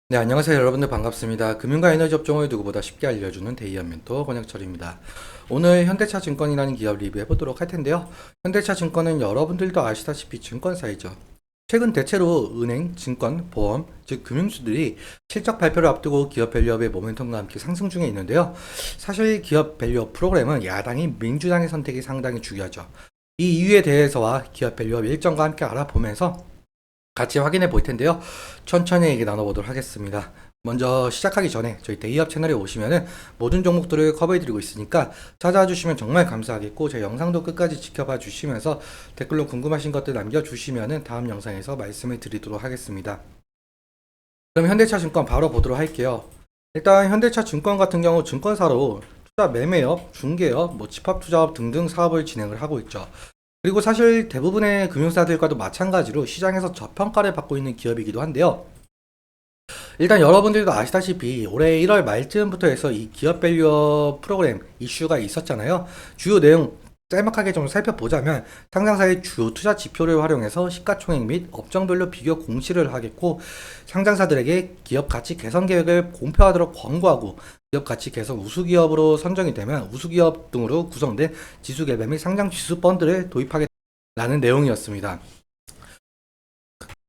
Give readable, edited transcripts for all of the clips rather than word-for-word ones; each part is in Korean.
네, 안녕하세요. 여러분들 반갑습니다. 금융과 에너지 업종을 누구보다 쉽게 알려주는 데이안 멘토 권혁철입니다. 오늘 현대차 증권이라는 기업 리뷰해 보도록 할 텐데요. 현대차 증권은 여러분들도 아시다시피 증권사이죠. 최근 대체로 은행, 증권, 보험, 즉 금융주들이 실적 발표를 앞두고 기업 밸류업의 모멘텀과 함께 상승 중에 있는데요. 사실 기업 밸류업 프로그램은 야당인 민주당의 선택이 상당히 중요하죠. 이 이유에 대해서와 기업 밸류업 일정과 함께 알아보면서 같이 확인해 볼 텐데요. 천천히 얘기 나눠보도록 하겠습니다. 먼저 시작하기 전에 저희 데이업 채널에 오시면은 모든 종목들을 커버해 드리고 있으니까 찾아와 주시면 정말 감사하겠고, 제 영상도 끝까지 지켜봐 주시면서 댓글로 궁금하신 것들 남겨주시면은 다음 영상에서 말씀을 드리도록 하겠습니다. 그럼 현대차 증권 바로 보도록 할게요. 일단 현대차 증권 같은 경우 증권사로 투자 매매업, 중개업, 집합투자업 등등 사업을 진행을 하고 있죠. 그리고 사실 대부분의 금융사들과도 마찬가지로 시장에서 저평가를 받고 있는 기업이기도 한데요. 일단 여러분들도 아시다시피 올해 1월 말쯤부터 해서 이 기업 밸류업 프로그램 이슈가 있었잖아요. 주요 내용 짤막하게 좀 살펴보자면, 상장사의 주요 투자 지표를 활용해서 시가총액 및 업종별로 비교 공시를 하겠고, 상장사들에게 기업 가치 개선 계획을 공표하도록 권고하고, 기업 가치 개선 우수기업으로 선정이 되면 우수기업 등으로 구성된 지수개별 및 상장 지수 펀드를 도입하겠다는 내용이었습니다.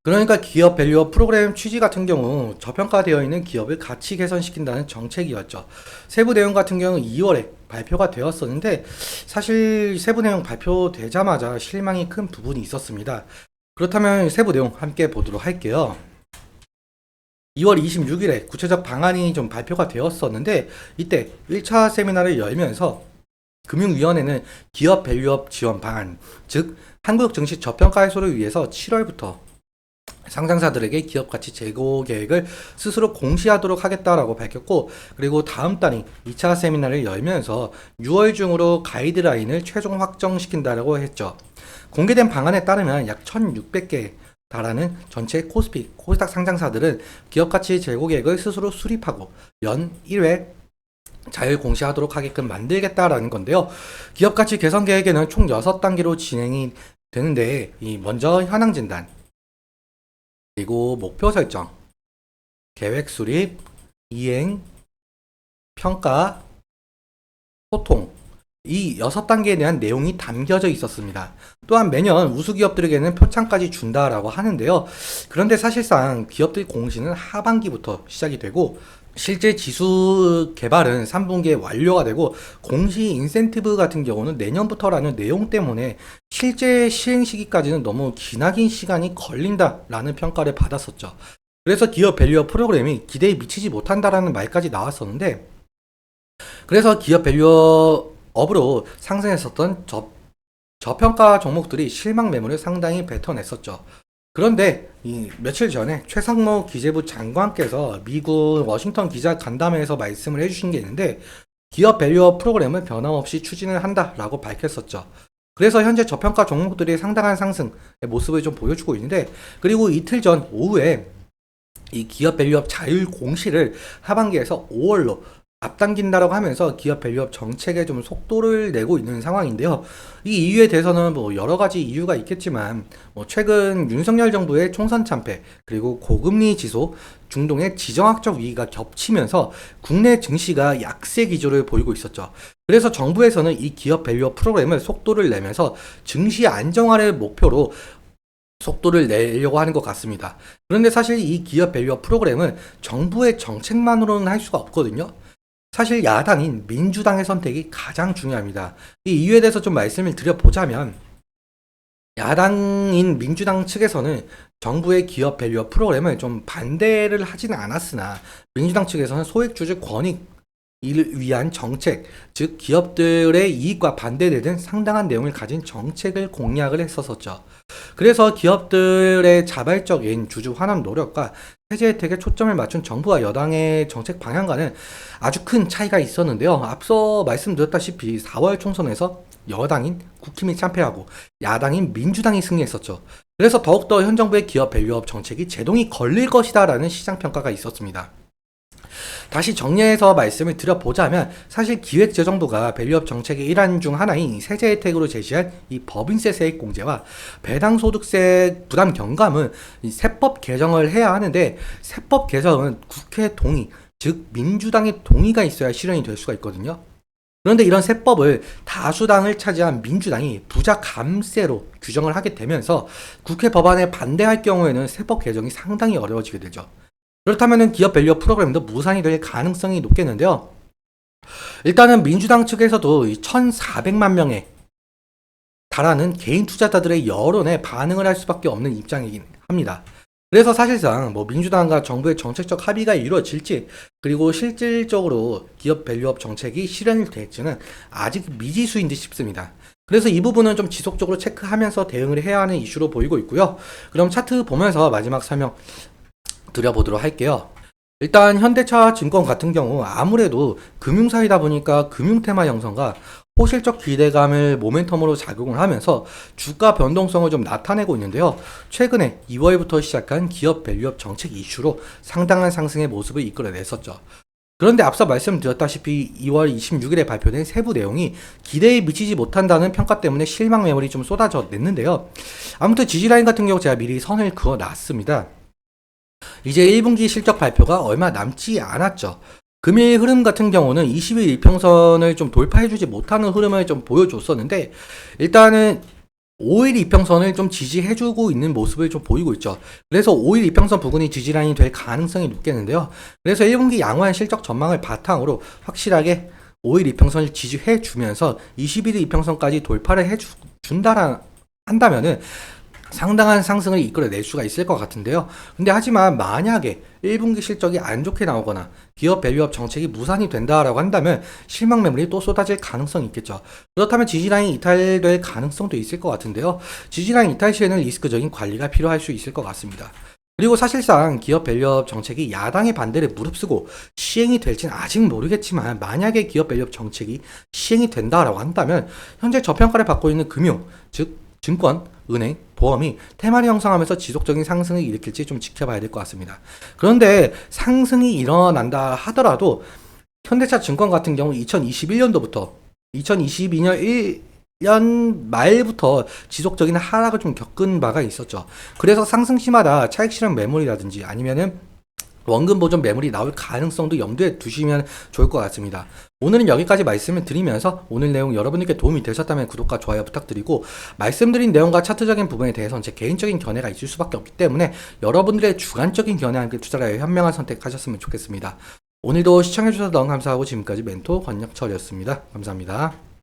그러니까 기업 밸류업 프로그램 취지 같은 경우 저평가되어 있는 기업을 가치 개선시킨다는 정책이었죠. 세부 내용 같은 경우 2월에 발표가 되었었는데, 사실 세부 내용 발표되자마자 실망이 큰 부분이 있었습니다. 그렇다면 세부 내용 함께 보도록 할게요. 2월 26일에 구체적 방안이 좀 발표가 되었었는데, 이때 1차 세미나를 열면서 금융위원회는 기업 밸류업 지원 방안, 즉 한국 증시 저평가 해소를 위해서 7월부터 상장사들에게 기업 가치 재고 계획을 스스로 공시하도록 하겠다라고 밝혔고, 그리고 다음 달인 2차 세미나를 열면서 6월 중으로 가이드라인을 최종 확정시킨다라고 했죠. 공개된 방안에 따르면 약 1,600개 달하는 전체 코스피, 코스닥 상장사들은 기업 가치 재고 계획을 스스로 수립하고 연 1회 자율 공시하도록 하게끔 만들겠다라는 건데요. 기업 가치 개선 계획에는 총 6단계로 진행이 되는데, 먼저 현황 진단, 그리고 목표 설정, 계획 수립, 이행, 평가, 소통, 이 6단계에 대한 내용이 담겨져 있었습니다. 또한 매년 우수기업들에게는 표창까지 준다라고 하는데요. 그런데 사실상 기업들 공시는 하반기부터 시작이 되고, 실제 지수 개발은 3분기에 완료가 되고, 공시 인센티브 같은 경우는 내년부터라는 내용 때문에 실제 시행 시기까지는 너무 기나긴 시간이 걸린다라는 평가를 받았었죠. 그래서 기업 밸류업 프로그램이 기대에 미치지 못한다라는 말까지 나왔었는데, 그래서 기업 밸류업으로 상승했었던 저평가 종목들이 실망 매물을 상당히 뱉어냈었죠. 그런데 며칠 전에 최상무 기재부 장관께서 미국 워싱턴 기자 간담회에서 말씀을 해주신 게 있는데, 기업 밸류업 프로그램을 변함없이 추진을 한다라고 밝혔었죠. 그래서 현재 저평가 종목들이 상당한 상승의 모습을 좀 보여주고 있는데, 그리고 이틀 전 오후에 이 기업 밸류업 자율 공시를 하반기에서 5월로 앞당긴다라고 하면서 기업 밸류업 정책에 좀 속도를 내고 있는 상황인데요. 이 이유에 대해서는 여러 가지 이유가 있겠지만, 최근 윤석열 정부의 총선 참패, 그리고 고금리 지속, 중동의 지정학적 위기가 겹치면서 국내 증시가 약세 기조를 보이고 있었죠. 그래서 정부에서는 이 기업 밸류업 프로그램을 속도를 내면서 증시 안정화를 목표로 속도를 내려고 하는 것 같습니다. 그런데 사실 이 기업 밸류업 프로그램은 정부의 정책만으로는 할 수가 없거든요. 사실 야당인 민주당의 선택이 가장 중요합니다. 이 이유에 대해서 좀 말씀을 드려보자면, 야당인 민주당 측에서는 정부의 기업 밸류업 프로그램을 좀 반대를 하지는 않았으나, 민주당 측에서는 소액주주 권익 이를 위한 정책, 즉 기업들의 이익과 반대되는 상당한 내용을 가진 정책을 공약을 했었었죠. 그래서 기업들의 자발적인 주주 환원 노력과 세제 혜택에 초점을 맞춘 정부와 여당의 정책 방향과는 아주 큰 차이가 있었는데요. 앞서 말씀드렸다시피 4월 총선에서 여당인 국힘이 참패하고 야당인 민주당이 승리했었죠. 그래서 더욱더 현 정부의 기업 밸류업 정책이 제동이 걸릴 것이다라는 시장 평가가 있었습니다. 다시 정리해서 말씀을 드려보자면 사실 기획재정부가 밸류업 정책의 일환 중 하나인 세제 혜택으로 제시한 이 법인세 세액 공제와 배당소득세 부담 경감은 이 세법 개정을 해야 하는데 세법 개정은 국회 동의, 즉 민주당의 동의가 있어야 실현이 될 수가 있거든요. 그런데 이런 세법을 다수당을 차지한 민주당이 부자 감세로 규정을 하게 되면서 국회 법안에 반대할 경우에는 세법 개정이 상당히 어려워지게 되죠. 그렇다면 기업 밸류업 프로그램도 무산이 될 가능성이 높겠는데요. 일단은 민주당 측에서도 1,400만 명에 달하는 개인 투자자들의 여론에 반응을 할 수밖에 없는 입장이긴 합니다. 그래서 사실상 민주당과 정부의 정책적 합의가 이루어질지 그리고 실질적으로 기업 밸류업 정책이 실현이 될지는 아직 미지수인 듯 싶습니다. 그래서 이 부분은 좀 지속적으로 체크하면서 대응을 해야 하는 이슈로 보이고 있고요. 그럼 차트 보면서 마지막 설명 드려보도록 할게요. 일단 현대차 증권 같은 경우 아무래도 금융사이다 보니까 금융 테마 형성과 호실적 기대감을 모멘텀으로 작용을 하면서 주가 변동성을 좀 나타내고 있는데요. 최근에 2월부터 시작한 기업 밸류업 정책 이슈로 상당한 상승의 모습을 이끌어냈었죠. 그런데 앞서 말씀드렸다시피 2월 26일에 발표된 세부 내용이 기대에 미치지 못한다는 평가 때문에 실망 매물이 좀 쏟아져 냈는데요. 아무튼 지지라인 같은 경우 제가 미리 선을 그어 놨습니다. 이제 1분기 실적 발표가 얼마 남지 않았죠. 금일 흐름 같은 경우는 20일 이평선을 좀 돌파해주지 못하는 흐름을 좀 보여줬었는데 일단은 5일 이평선을 좀 지지해주고 있는 모습을 좀 보이고 있죠. 그래서 5일 이평선 부근이 지지라인이 될 가능성이 높겠는데요. 그래서 1분기 양호한 실적 전망을 바탕으로 확실하게 5일 이평선을 지지해주면서 21일 이평선까지 돌파를 한다면은 상당한 상승을 이끌어낼 수가 있을 것 같은데요. 근데 하지만 만약에 1분기 실적이 안 좋게 나오거나 기업 밸류업 정책이 무산이 된다라고 한다면 실망 매물이 또 쏟아질 가능성이 있겠죠. 그렇다면 지지라인 이탈될 가능성도 있을 것 같은데요. 지지라인 이탈 시에는 리스크적인 관리가 필요할 수 있을 것 같습니다. 그리고 사실상 기업 밸류업 정책이 야당의 반대를 무릅쓰고 시행이 될지는 아직 모르겠지만 만약에 기업 밸류업 정책이 시행이 된다라고 한다면 현재 저평가를 받고 있는 금융, 즉 증권, 은행, 보험이 테마를 형성하면서 지속적인 상승을 일으킬지 좀 지켜봐야 될 것 같습니다. 그런데 상승이 일어난다 하더라도 현대차 증권 같은 경우 2021년도부터 2022년 1년 말부터 지속적인 하락을 좀 겪은 바가 있었죠. 그래서 상승 시마다 차익 실현 매물이라든지 아니면은 원금 보존 매물이 나올 가능성도 염두에 두시면 좋을 것 같습니다. 오늘은 여기까지 말씀을 드리면서 오늘 내용 여러분들께 도움이 되셨다면 구독과 좋아요 부탁드리고 말씀드린 내용과 차트적인 부분에 대해서는 제 개인적인 견해가 있을 수밖에 없기 때문에 여러분들의 주관적인 견해와 함께 투자를 현명한 선택하셨으면 좋겠습니다. 오늘도 시청해주셔서 너무 감사하고 지금까지 멘토 권혁철이었습니다. 감사합니다.